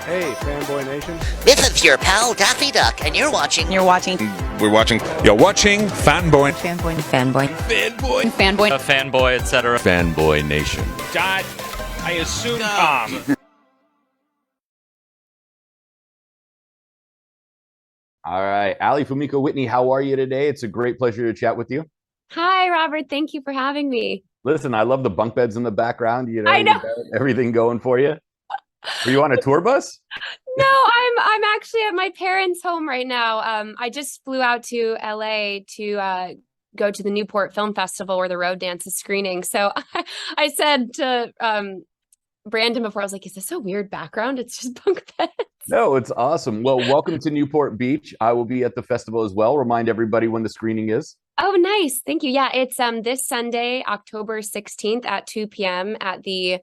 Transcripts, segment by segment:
Hey, Fanboy Nation. This is your pal Daffy Duck, and you're watching. We're watching You're watching Fanboy. Fanboy, A fanboy, etc. Fanboy Nation. God, I assume Tom. All right, Fumiko Whitney, how are you today? It's a great pleasure to chat with you. Hi, Robert. Thank you for having me. Listen, I love the bunk beds in the background. You know, I know. you got everything going for you. Are you on a tour bus? No, I'm actually at my parents' home right now. I just flew out to LA to go to the Newport Film Festival where the road dance is screening. So I said to Brandon before, I was like, is this a weird background? It's just bunk beds. No, it's awesome. Well, welcome to Newport Beach. I will be at the festival as well. Remind everybody when the screening is. Oh, nice. Thank you. Yeah, it's this Sunday, October 16th at 2 p.m. at the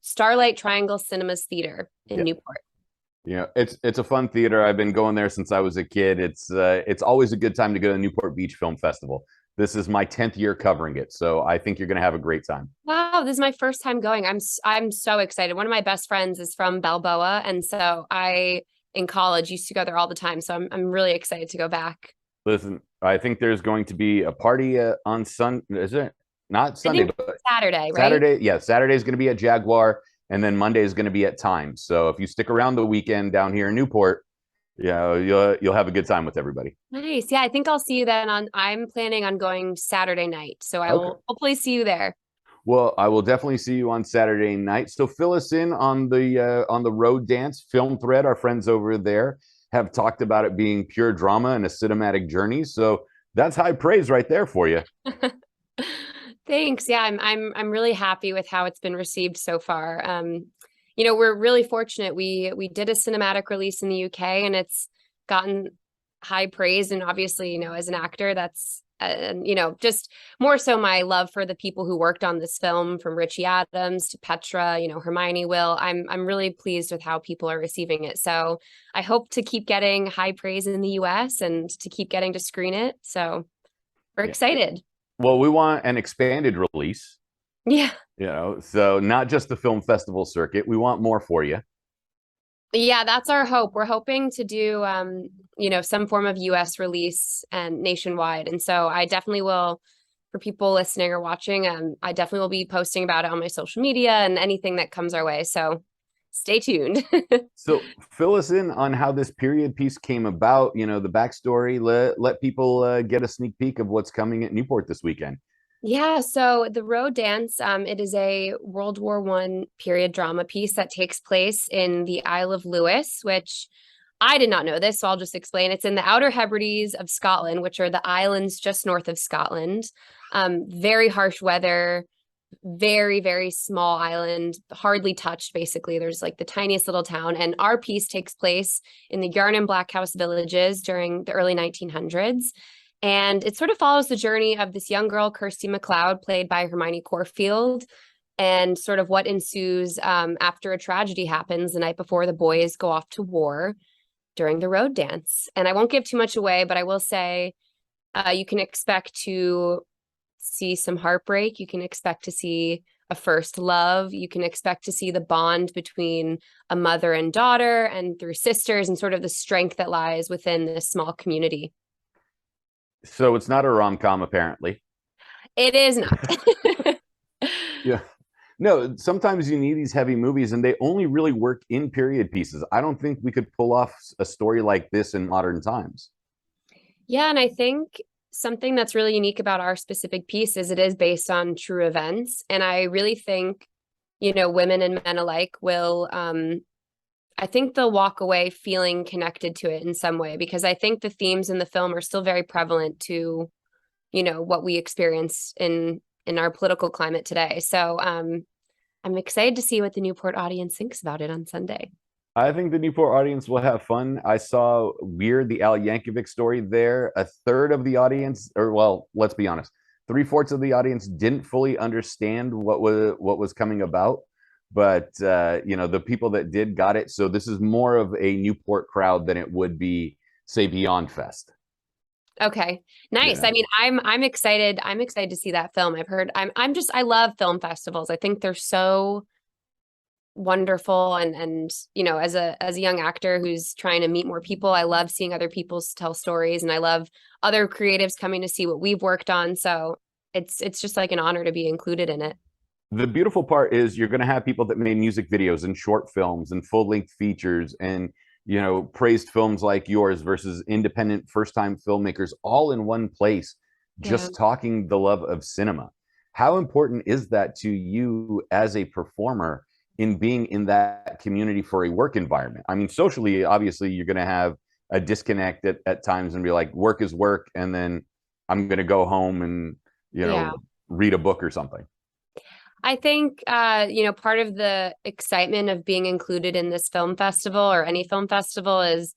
Starlight Triangle Cinemas Theater in Newport. Yeah, it's a fun theater. I've been going there since I was a kid. It's always a good time to go to the Newport Beach Film Festival. This is my 10th year covering it, so I think you're going to have a great time. Wow, this is my first time going. I'm so excited. One of my best friends is from Balboa, and so I in college used to go there all the time. So I'm really excited to go back. Listen, I think there's going to be a party on Sunday. Is it not Sunday, but Saturday, right? Saturday, yeah. Saturday is going to be at Jaguar, and then Monday is going to be at Times. So if you stick around the weekend down here in Newport, you'll have a good time with everybody. Nice. Yeah, I think I'll see you then. I'm planning on going Saturday night, so I will hopefully see you there. Well, I will definitely see you on Saturday night. So fill us in on the road dance film thread. Our friends over there have talked about it being pure drama and a cinematic journey. So that's high praise right there for you. Thanks. Yeah, I'm really happy with how it's been received so far. We're really fortunate. We did a cinematic release in the UK, and it's gotten high praise. And obviously, as an actor, that's just more so my love for the people who worked on this film, from Richie Adams to Petra, Hermione, Will. I'm really pleased with how people are receiving it. So I hope to keep getting high praise in the US and to keep getting to screen it. So we're excited. Well, we want an expanded release. Yeah. So not just the film festival circuit. We want more for you. Yeah, that's our hope. We're hoping to do, some form of US release and nationwide. And so I definitely will, for people listening or watching, I definitely will be posting about it on my social media and anything that comes our way. So stay tuned. So fill us in on how this period piece came about, the backstory. Let people get a sneak peek of what's coming at Newport this weekend. Yeah, so the Road Dance, it is a World War I period drama piece that takes place in the Isle of Lewis, which I did not know this, so I'll just explain. It's in the Outer Hebrides of Scotland, which are the islands just north of Scotland. Very harsh weather, very, very small island, hardly touched, basically. There's like the tiniest little town. And our piece takes place in the Yarn and Black House villages during the early 1900s. And it sort of follows the journey of this young girl, Kristy Macleod, played by Hermione Corfield, and sort of what ensues after a tragedy happens the night before the boys go off to war during the road dance. And I won't give too much away, but I will say you can expect to see some heartbreak. You can expect to see a first love. You can expect to see the bond between a mother and daughter and through sisters, and sort of the strength that lies within this small community. So it's not a rom-com, apparently. It is not. Yeah. No, sometimes you need these heavy movies, and they only really work in period pieces. I don't think we could pull off a story like this in modern times. Yeah, and I think something that's really unique about our specific piece is it is based on true events. And I really think, women and men alike will, I think they'll walk away feeling connected to it in some way, because I think the themes in the film are still very prevalent to, what we experience in our political climate today. So I'm excited to see what the Newport audience thinks about it on Sunday. I think the Newport audience will have fun. I saw Weird, the Al Yankovic story there. A third of the audience, or well, let's be honest, 3/4 of the audience didn't fully understand what was coming about. But the people that did got it. So this is more of a Newport crowd than it would be, say, Beyond Fest. Okay, nice. Yeah. I mean, I'm excited. I'm excited to see that film. I've heard. I love film festivals. I think they're so wonderful. And as a young actor who's trying to meet more people, I love seeing other people tell stories, and I love other creatives coming to see what we've worked on. So it's just like an honor to be included in it. The beautiful part is you're going to have people that made music videos and short films and full-length features and praised films like yours versus independent first-time filmmakers all in one place, just talking the love of cinema. How important is that to you as a performer in being in that community for a work environment? I mean, socially, obviously, you're going to have a disconnect at times and be like, work is work, and then I'm going to go home and read a book or something. I think, part of the excitement of being included in this film festival or any film festival is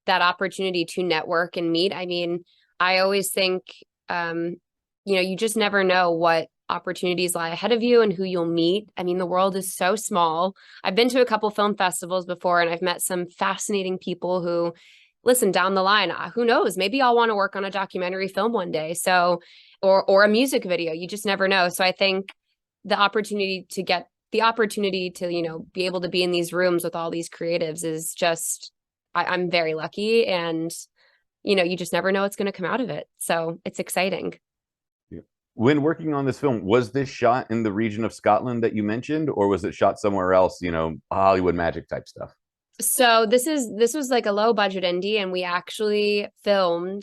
that opportunity to network and meet. I mean, I always think, you just never know what opportunities lie ahead of you and who you'll meet. I mean, the world is so small. I've been to a couple film festivals before, and I've met some fascinating people who, listen, down the line, who knows, maybe I'll want to work on a documentary film one day. So, or a music video, you just never know. So I think the opportunity to be able to be in these rooms with all these creatives is just, I'm very lucky, and, you just never know what's going to come out of it. So it's exciting. When working on this film, was this shot in the region of Scotland that you mentioned, or was it shot somewhere else, Hollywood magic type stuff? So this was like a low budget indie, and we actually filmed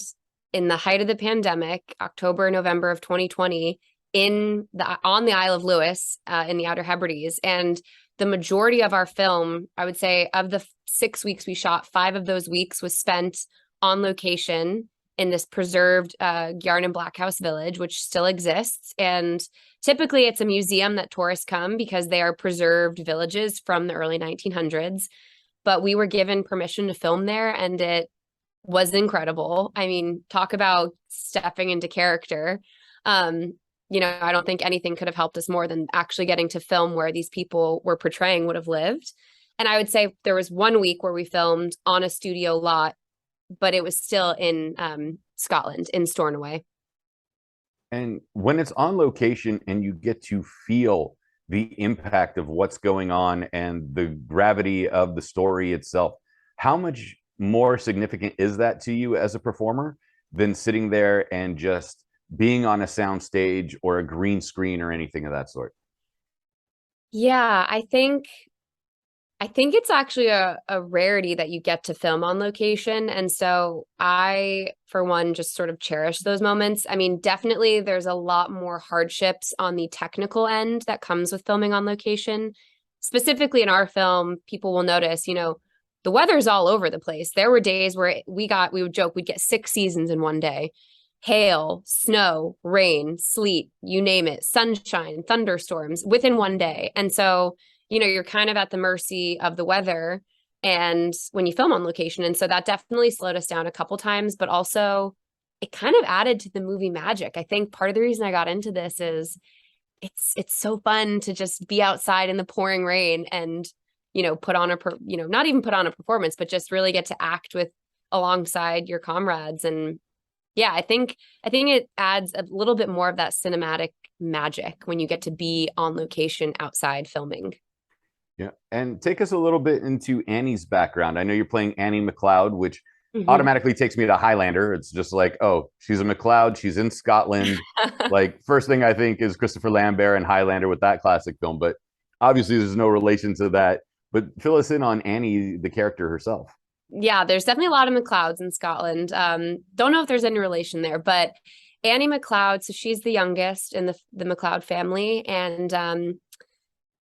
in the height of the pandemic, October, November of 2020, on the Isle of Lewis, in the Outer Hebrides. And the majority of our film, I would say, of the 6 weeks we shot, 5 of those weeks was spent on location in this preserved Yarn and Blackhouse village, which still exists. And typically it's a museum that tourists come because they are preserved villages from the early 1900s. But we were given permission to film there, and it was incredible. I mean, talk about stepping into character. I don't think anything could have helped us more than actually getting to film where these people were portraying would have lived. And I would say there was 1 week where we filmed on a studio lot, but it was still in Scotland, in Stornoway. And when it's on location and you get to feel the impact of what's going on and the gravity of the story itself, how much more significant is that to you as a performer than sitting there and just being on a sound stage or a green screen or anything of that sort? Yeah, I think it's actually a rarity that you get to film on location. And so I, for one, just sort of cherish those moments. I mean, definitely there's a lot more hardships on the technical end that comes with filming on location. Specifically in our film, people will notice, the weather's all over the place. There were days where we would joke, we'd get 6 seasons in one day. Hail, snow, rain, sleet, you name it, sunshine, thunderstorms within one day. And so you're kind of at the mercy of the weather and when you film on location. And so that definitely slowed us down a couple times, but also it kind of added to the movie magic. I think part of the reason I got into this is it's so fun to just be outside in the pouring rain and, put on not even put on a performance, but just really get to act alongside your comrades. And yeah, I think it adds a little bit more of that cinematic magic when you get to be on location outside filming. Yeah. And take us a little bit into Annie's background. I know you're playing Annie Macleod, which automatically takes me to Highlander. It's just like, oh, she's a Macleod. She's in Scotland. Like, first thing I think is Christopher Lambert and Highlander with that classic film. But obviously there's no relation to that. But fill us in on Annie, the character herself. Yeah, there's definitely a lot of Macleods in Scotland. Don't know if there's any relation there, but Annie Macleod, so she's the youngest in the Macleod family. And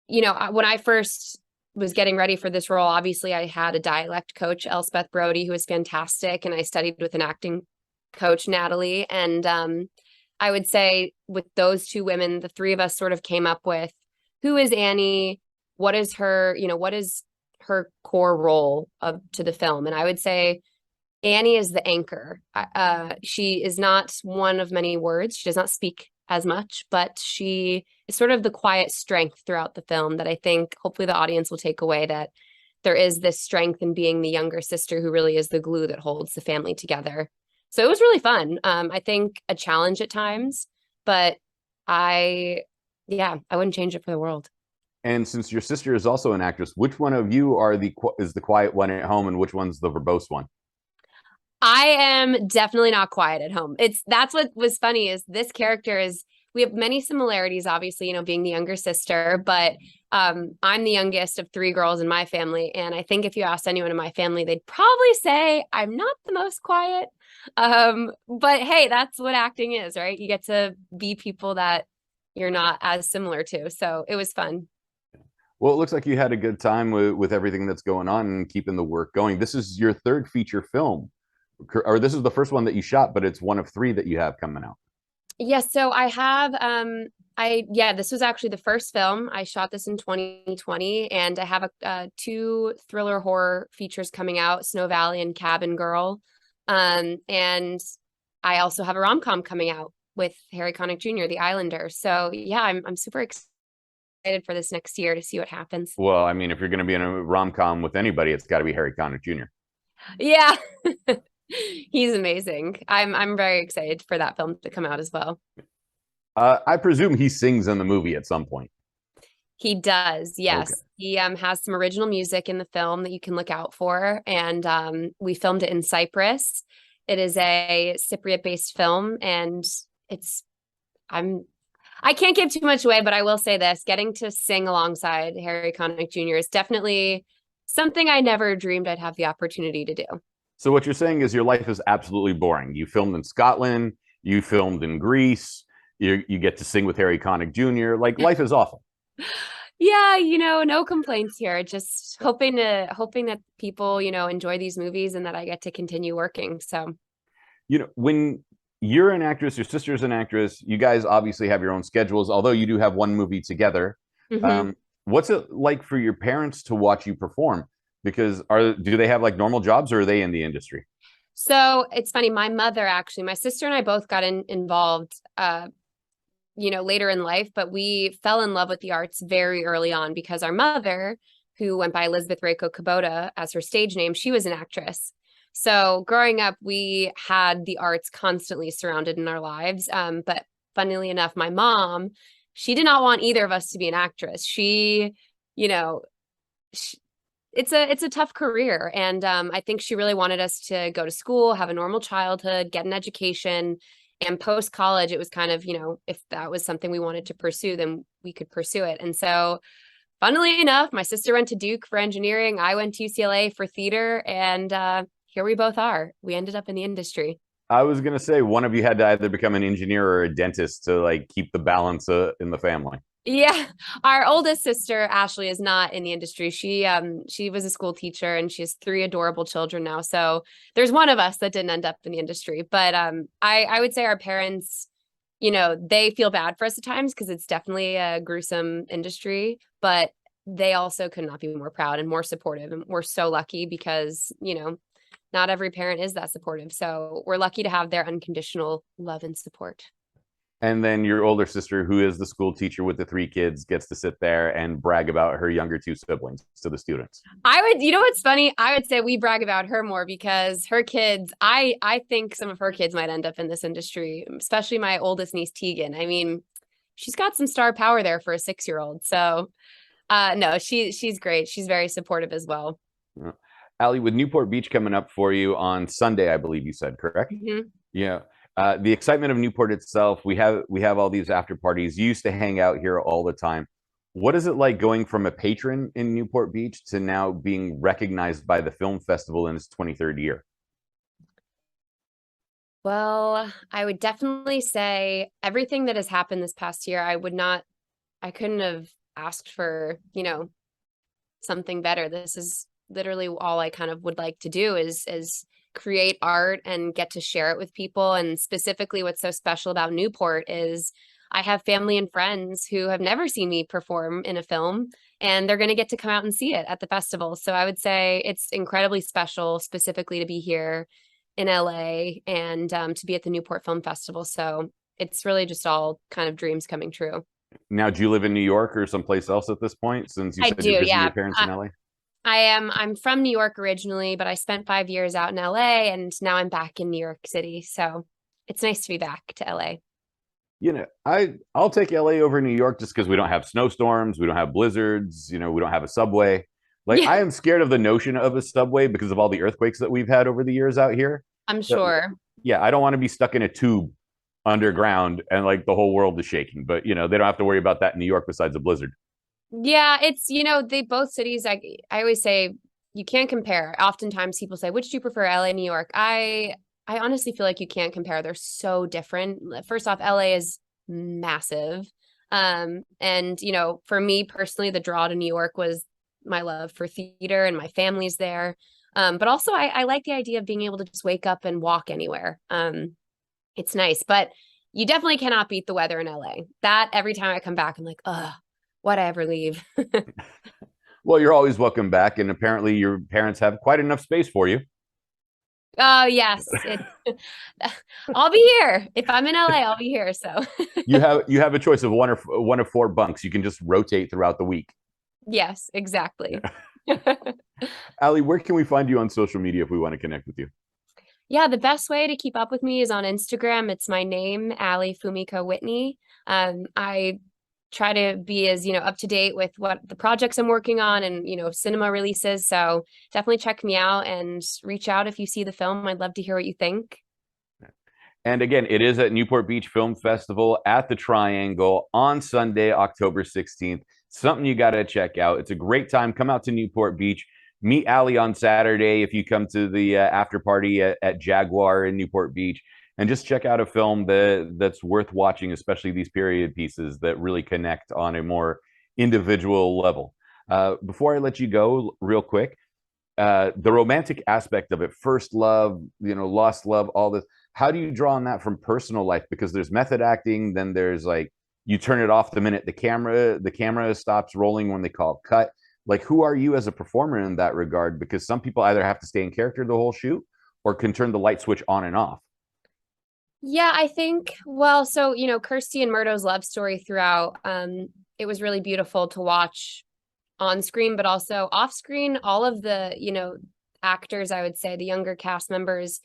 when I first was getting ready for this role, obviously I had a dialect coach, Elspeth Brody, who was fantastic. And I studied with an acting coach, Natalie. And I would say with those two women, the three of us sort of came up with, who is Annie? What is her core role to the film? And I would say Annie is the anchor. She is not one of many words. She does not speak as much, but she is sort of the quiet strength throughout the film that I think hopefully the audience will take away, that there is this strength in being the younger sister who really is the glue that holds the family together. So it was really fun. I think a challenge at times, but I wouldn't change it for the world. And since your sister is also an actress, which one of you is the quiet one at home, and which one's the verbose one? I am definitely not quiet at home. That's what was funny is this character is we have many similarities, obviously, being the younger sister, but I'm the youngest of three girls in my family. And I think if you asked anyone in my family, they'd probably say I'm not the most quiet. But hey, that's what acting is, right? You get to be people that you're not as similar to. So it was fun. Well, it looks like you had a good time with everything that's going on and keeping the work going. This is your third feature film, or this is the first one that you shot, but it's one of three that you have coming out. Yes, so I have this was actually the first film. I shot this in 2020 and I have two thriller horror features coming out, Snow Valley and Cabin Girl. And I also have a rom-com coming out with Harry Connick Jr., The Islander. So yeah, I'm super excited for this next year to see what happens. Well, I mean, if you're going to be in a rom-com with anybody, it's got to be Harry Connick Jr. Yeah. He's amazing. I'm very excited for that film to come out as well. I presume he sings in the movie at some point. He does, yes. Okay. He has some original music in the film that you can look out for, and we filmed it in Cyprus. It is a Cypriot-based film, and I can't give too much away, but I will say this: getting to sing alongside Harry Connick Jr. is definitely something I never dreamed I'd have the opportunity to do. So what you're saying is your life is absolutely boring. You filmed in Scotland, you filmed in Greece, you get to sing with Harry Connick Jr. Like, life is awful. Yeah, no complaints here. Just hoping that people, enjoy these movies and that I get to continue working. So, when you're an actress, your sister's an actress, you guys obviously have your own schedules, although you do have one movie together. mm-hmm. What's it like for your parents to watch you perform? Because do they have like normal jobs, or are they in the industry? So it's funny. My mother, actually, my sister and I both got involved, later in life, but we fell in love with the arts very early on because our mother, who went by Elizabeth Reiko Kubota as her stage name, she was an actress. So growing up, we had the arts constantly surrounded in our lives. But funnily enough, my mom, she did not want either of us to be an actress. It's a tough career. And I think she really wanted us to go to school, have a normal childhood, get an education. And post-college, it was kind of, if that was something we wanted to pursue, then we could pursue it. And so funnily enough, my sister went to Duke for engineering. I went to UCLA for theater. And here we both are. We ended up in the industry. I was going to say one of you had to either become an engineer or a dentist to like keep the balance in the family. Yeah, our oldest sister, Ashley, is not in the industry. She was a school teacher and she has three adorable children now. So there's one of us that didn't end up in the industry. But I would say our parents, they feel bad for us at times because it's definitely a gruesome industry, but they also could not be more proud and more supportive. And we're so lucky because, not every parent is that supportive. So we're lucky to have their unconditional love and support. And then your older sister, who is the school teacher with the three kids, gets to sit there and brag about her younger two siblings to the students. What's funny? I would say we brag about her more because her kids, I think some of her kids might end up in this industry, especially my oldest niece, Tegan. I mean, she's got some star power there for a 6-year-old. So no, she's great. She's very supportive as well. Allie, with Newport Beach coming up for you on Sunday, I believe you said, correct? Mm-hmm. Yeah. The excitement of Newport itself, we have all these after parties. You used to hang out here all the time. What is it like going from a patron in Newport Beach to now being recognized by the film festival in its 23rd year? Well, I would definitely say everything that has happened this past year, I couldn't have asked for, something better. This is literally all I kind of would like to do is create art and get to share it with people. And specifically what's so special about Newport is I have family and friends who have never seen me perform in a film, and they're going to get to come out and see it at the festival. So I would say it's incredibly special, specifically to be here in LA and to be at the Newport Film Festival. So it's really just all kind of dreams coming true. Now, do you live in New York or someplace else at this point, since you said you're visiting your parents in LA? I'm from New York originally, but I spent 5 years out in LA and now I'm back in New York City. So it's nice to be back to LA. I'll take LA over New York just because we don't have snowstorms, we don't have blizzards, we don't have a subway. Like Yeah, I am scared of the notion of a subway because of all the earthquakes that we've had over the years out here. I'm So, sure. yeah, I don't want to be stuck in a tube underground and like the whole world is shaking. But they don't have to worry about that in New York besides a blizzard. Yeah, it's, they both cities, I always say you can't compare. Oftentimes people say, which do you prefer, LA, New York? I honestly feel like you can't compare. They're so different. First off, LA is massive. And for me personally, the draw to New York was my love for theater and my family's there. But also I like the idea of being able to just wake up and walk anywhere. It's nice, but you definitely cannot beat the weather in LA. That every time I come back, I'm like, ugh, why'd I ever leave? Well, you're always welcome back, and apparently your parents have quite enough space for you. Oh yes, I'll be here. If I'm in LA, I'll be here. So You have a choice of one of four bunks. You can just rotate throughout the week. yes, exactly. Ali, where can we find you on social media if we want to connect with you? Yeah, the best way to keep up with me is on Instagram. It's my name, Ali Fumiko Whitney. I try to be as, up to date with what the projects I'm working on and, cinema releases. So definitely check me out and reach out if you see the film. I'd love to hear what you think. And again, it is at Newport Beach Film Festival at the Triangle on Sunday, October 16th. Something you got to check out. It's a great time. Come out to Newport Beach. Meet Ali on Saturday if you come to the after party at Jaguar in Newport Beach. And just check out a film that's worth watching, especially these period pieces that really connect on a more individual level. Before I let you go, real quick, the romantic aspect of it, first love, lost love, all this. How do you draw on that from personal life? Because there's method acting, then there's like you turn it off the minute the camera stops rolling when they call cut. Like, who are you as a performer in that regard? Because some people either have to stay in character the whole shoot or can turn the light switch on and off. Yeah, I think, well, so, Kirsty and Murdo's love story throughout, it was really beautiful to watch on screen, but also off screen. All of the, actors, I would say, the younger cast members,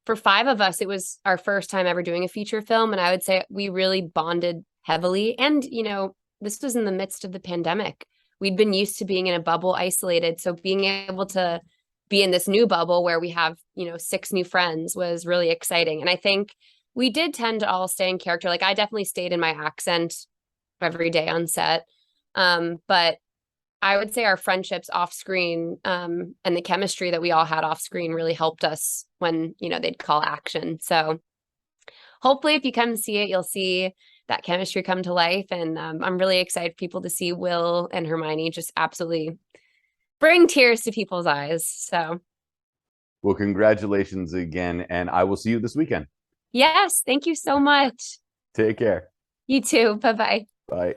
for five of us, it was our first time ever doing a feature film. And I would say we really bonded heavily. And, this was in the midst of the pandemic. We'd been used to being in a bubble, isolated. So being able to be in this new bubble where we have, six new friends was really exciting. And I think we did tend to all stay in character. Like I definitely stayed in my accent every day on set. But I would say our friendships off screen, and the chemistry that we all had off screen really helped us when, they'd call action. So hopefully if you come see it, you'll see that chemistry come to life. And I'm really excited for people to see Will and Hermione just absolutely bring tears to people's eyes. So, Well, congratulations again, and I will see you this weekend. yes, thank you so much. Take care. You too. Bye-bye. Bye.